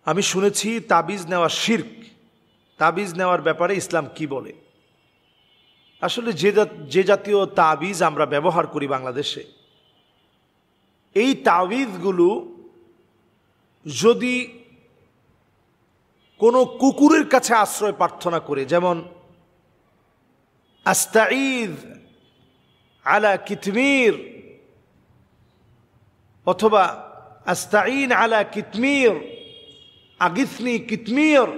আমি শুনেছি তাবিজ নেওয়া শিরক। তাবিজ নেওয়ার ব্যাপারে ইসলাম কি বলে? আসলে যে জাতীয় তাবিজ আমরা ব্যবহার করি বাংলাদেশে, এই তাবিজগুলো যদি কোনো কুকুরের কাছে আশ্রয় প্রার্থনা করে, যেমন আস্তাঈদ আলা কিতমির অথবা আস্তাঈন আলা কিতমির, আগিসনি কিতমির।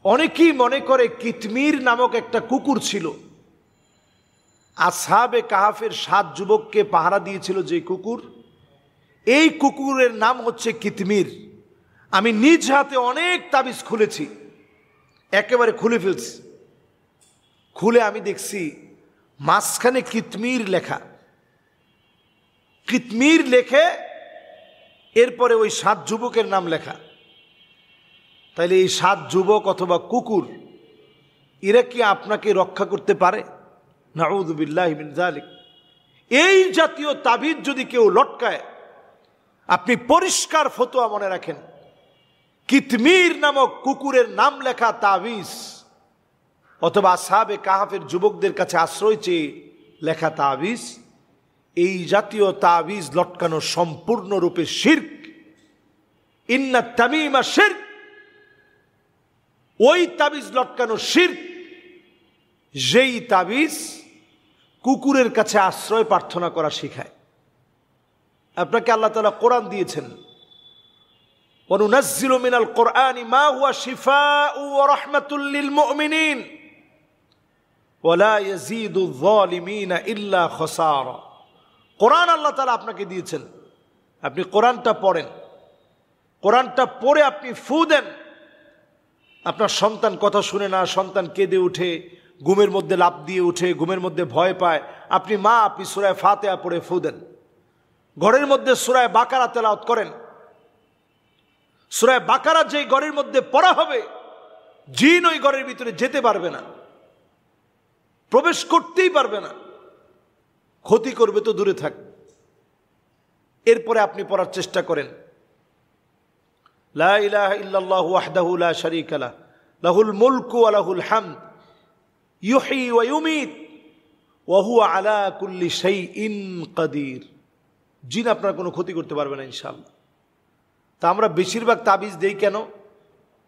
অনেকেই মনে করে কিতমির নামক একটা কুকুর ছিল, আসহাবে কাহাফের 7 যুবককে পাহারা দিয়েছিল যে কুকুর, এই কুকুরের নাম হচ্ছে কিতমির। আমি নিজ হাতে অনেক তাবিজ খুলেছি, একেবারে খুলে ফেলছি। খুলে আমি দেখছি মাঝখানে কিতমির লেখা। কিতমির লেখে এরপরে ওই 7 যুবকের নাম লেখা। তাইলে এই 7 যুবক অথবা কুকুর, এরা কি আপনাকে রক্ষা করতে পারে? নাউযু বিল্লাহি মিন যালিক। এই জাতীয় তাবিজ যদি কেউ লটকায়, আপনি পরিষ্কার ফতোয়া মনে রাখেন, কিতমির নামক কুকুরের নাম লেখা তাবিজ অথবা আসহাবে কাহাফের যুবকদের কাছে আশ্রয় চেয়ে লেখা তাবিজ, এই জাতীয় তাবিজ লটকানো সম্পূর্ণরূপে শিরক। ইন্নাত তামিমা শিরক। ওই তাবিজ লটকানো শিরক যেই তাবিজ কুকুরের কাছে আশ্রয় প্রার্থনা করা শেখায়। আপনাকে আল্লাহ তাআলা কোরআন দিয়েছেন, ওয়ানুনাজ্জিলু মিনাল কোরআনি মা হুয়া শিফাউ ওয়া রাহমাতুল লিল মুমিনিন ওয়া লা ইয়াজিদুয যালিমিনা ইল্লা খাসারা। কোরআন আল্লাহ তাআলা আপনাকে দিয়েছেন, আপনি কোরআনটা পড়েন, কোরআনটা পড়ে আপনি ফু দেন। আপনার সন্তান কথা শুনে না, সন্তান কেঁদে উঠে, ঘুমের মধ্যে লাফ দিয়ে উঠে, ঘুমের মধ্যে ভয় পায়, আপনি সূরা ফাতিহা পড়ে ফু দেন। ঘরের মধ্যে সূরা বাকারা তেলাওয়াত করেন। সূরা বাকারা যেই ঘরের মধ্যে পড়া হবে, জিন ওই ঘরের ভিতরে যেতে পারবে না, প্রবেশ করতেই পারবে না, ক্ষতি করবে তো দূরে থাক। এরপরে আপনি পড়ার চেষ্টা করেন, লা ইলাহা ইল্লাল্লাহু ওয়াহদাহু লা শারীকা লাহু লাহুল মুলকু ওয়া লাহুল হামদ ইউহয়ী ওয়া ইউমীত ওয়া হুয়া আলা কুল্লি শাইইন কাদির। জিন আপনার কোনো ক্ষতি করতে পারবে না ইনশাআল্লাহ। তা আমরা বেশিরভাগ তাবিজ দেই কেন?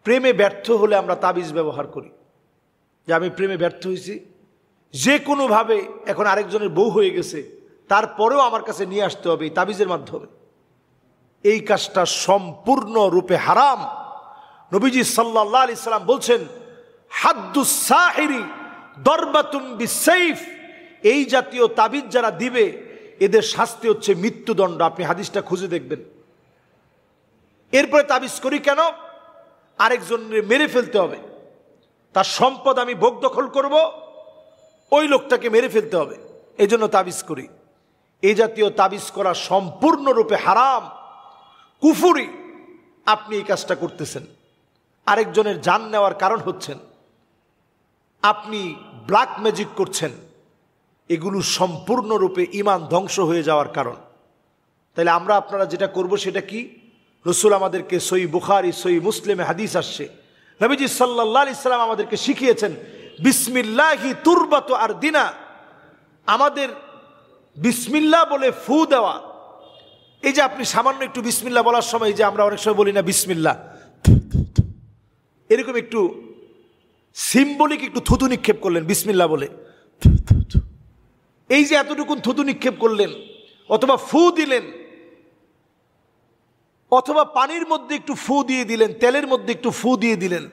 প্রেমে ব্যর্থ হলে আমরা তাবিজ ব্যবহার করি, যে আমি প্রেমে ব্যর্থ হয়েছি, যে কোনোভাবে এখন আরেকজনের বউ হয়ে গেছে, তারপরেও আমার কাছে নিয়ে আসতে হবে এই তাবিজের মাধ্যমে। এই কাজটা সম্পূর্ণরূপে হারাম। নবীজি সাল্লাল্লাহু আলাইহি সাল্লাম বলছেন, হাদ্দুস সাহিরি দরবাতুন বিসাইফ। এই জাতীয় তাবিজ যারা দিবে, এদের শাস্তি হচ্ছে মৃত্যুদণ্ড। আপনি হাদিসটা খুঁজে দেখবেন। এরপরে তাবিজ করি কেন? আরেকজনের মেরে ফেলতে হবে, তার সম্পদ আমি ভোগ দখল করব, ওই লোকটাকে মেরে ফেলতে হবে, এই জন্য তাবিজ করি। এই জাতীয় তাবিজ করা সম্পূর্ণরূপে হারাম, কুফরি। আপনি এই কাজটা করতেছেন, আরেকজনের জান নেওয়ার কারণ হচ্ছেন, আপনি ব্ল্যাক ম্যাজিক করছেন, এগুলো সম্পূর্ণরূপে ঈমান ধ্বংস হয়ে যাওয়ার কারণ। তাহলে আমরা আপনারা যেটা করব সেটা কি? রাসূল আমাদেরকে সহিহ বুখারী সহিহ মুসলিমে হাদিস আসছে, নবীজি সাল্লাল্লাহু আলাইহি সাল্লাম আমাদেরকে শিখিয়েছেন, বিসমিল্লাহি তুরবাতু আরদিনা। আমাদের বিসমিল্লাহ বলে ফু দেওয়া। এই যে আপনি সামান্য একটু বিসমিল্লাহ বলার সময়, যে আমরা অনেক সময় বলি না বিসমিল্লাহ, এরকম একটু সিম্বলিক একটু থুতু নিক্ষেপ করলেন বিসমিল্লাহ বলে, এই যে এতটুকুন থুতু নিক্ষেপ করলেন, অথবা ফু দিলেন, অথবা পানির মধ্যে একটু ফু দিয়ে দিলেন, তেলের মধ্যে একটু ফু দিয়ে দিলেন,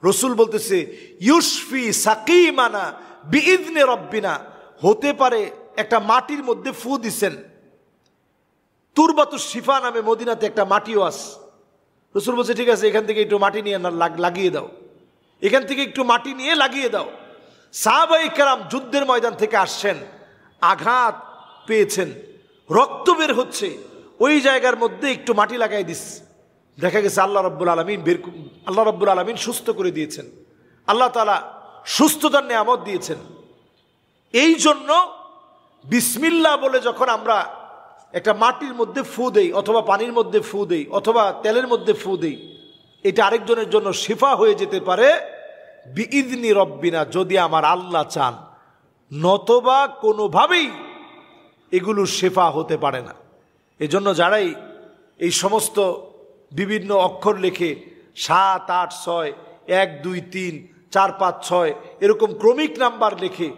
রসুল বলতেছে ইউশফি সাকিমানা বিইذনি রব্বিনা। হতে পারে একটা মাটির মধ্যে ফু দিছেন, তুরবাতুশ শিফা নামে মদিনাতে একটা মাটিও আছে। রসুল বলছে ঠিক আছে, এখান থেকে একটু মাটি নিয়ে লাগিয়ে দাও, এখান থেকে একটু মাটি নিয়ে লাগিয়ে দাও। সাহাবায়ে কেরাম যুদ্ধের ময়দান থেকে আসছেন, আঘাত পেয়েছেন, রক্ত বের হচ্ছে, ওই জায়গার মধ্যে একটু মাটি লাগাই দিস, দেখা গেছে আল্লাহ রাব্বুল আলামিন সুস্থ করে দিয়েছেন। আল্লাহ তাআলা সুস্থতার নিয়ামত দিয়েছেন। এই জন্য বিসমিল্লাহ বলে যখন আমরা একটা মাটির মধ্যে ফু দেই অথবা পানির মধ্যে ফু দেই অথবা তেলের মধ্যে ফু দেই, এটা আরেকজনের জন্য শিফা হয়ে যেতে পারে বিইذনি রব্বিনা, যদি আমার আল্লাহ চান, নতবা কোনোভাবেই এগুলো শিফা হতে পারে না। এজন্য যারাই এই সমস্ত বিভিন্ন অক্ষর লেখে 7, 8, 6, 1, 2, 3, 4, 5, 6 এরকম ক্রমিক নাম্বার লেখে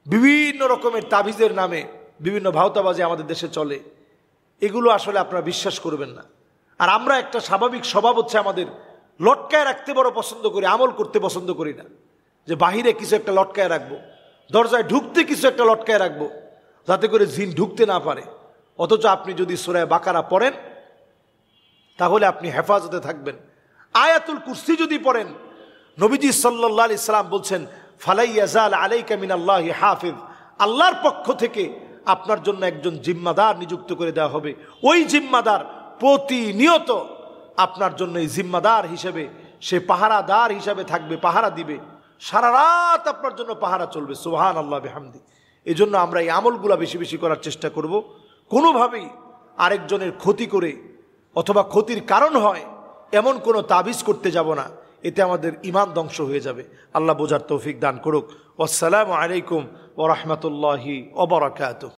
বিভিন্ন রকমের তাবিজের নামে বিভিন্ন ভাওতাবাজি আমাদের দেশে চলে, এগুলো আসলে আপনারা বিশ্বাস করবেন না। আর আমরা একটা স্বাভাবিক স্বভাব হচ্ছে আমাদের লটকায় রাখতে বড় পছন্দ করি, আমল করতে পছন্দ করি না। যে বাহিরে কিছু একটা লটকায় রাখবো, দরজায় ঢুকতে কিছু একটা লটকায় রাখবো যাতে করে জিন ঢুকতে না পারে। অথচ আপনি যদি সূরা বাকারা পড়েন তাহলে আপনি হেফাজতে থাকবেন। আয়াতুল কুরসি যদি পড়েন, নবীজি সাল্লাল্লাহু আলাইহি সাল্লাম বলছেন ফালাই ইয়াজাল আলাইকা মিনাল্লাহি হাফিজ, আল্লাহর পক্ষ থেকে আপনার জন্য একজন জিম্মাদার নিযুক্ত করে দেওয়া হবে। ওই জিম্মাদার প্রতিনিয়ত আপনার জন্য এই জিম্মাদার হিসেবে, সে পাহারাদার হিসাবে থাকবে, পাহারা দিবে, সারা রাত আপনার জন্য পাহারা চলবে। সুবহানাল্লাহ বিহামদি। এই জন্য আমরা এই আমলগুলা বেশি বেশি করার চেষ্টা করব। কোনোভাবেই আরেকজনের ক্ষতি করে অথবা ক্ষতির কারণ হয় এমন কোনো তাবিজ করতে যাব না, এতে আমাদের ঈমান ধ্বংস হয়ে যাবে। আল্লাহ বোঝার তৌফিক দান করুক। আসসালামু আলাইকুম ওয়া রাহমাতুল্লাহি ওয়া বারাকাতুহু।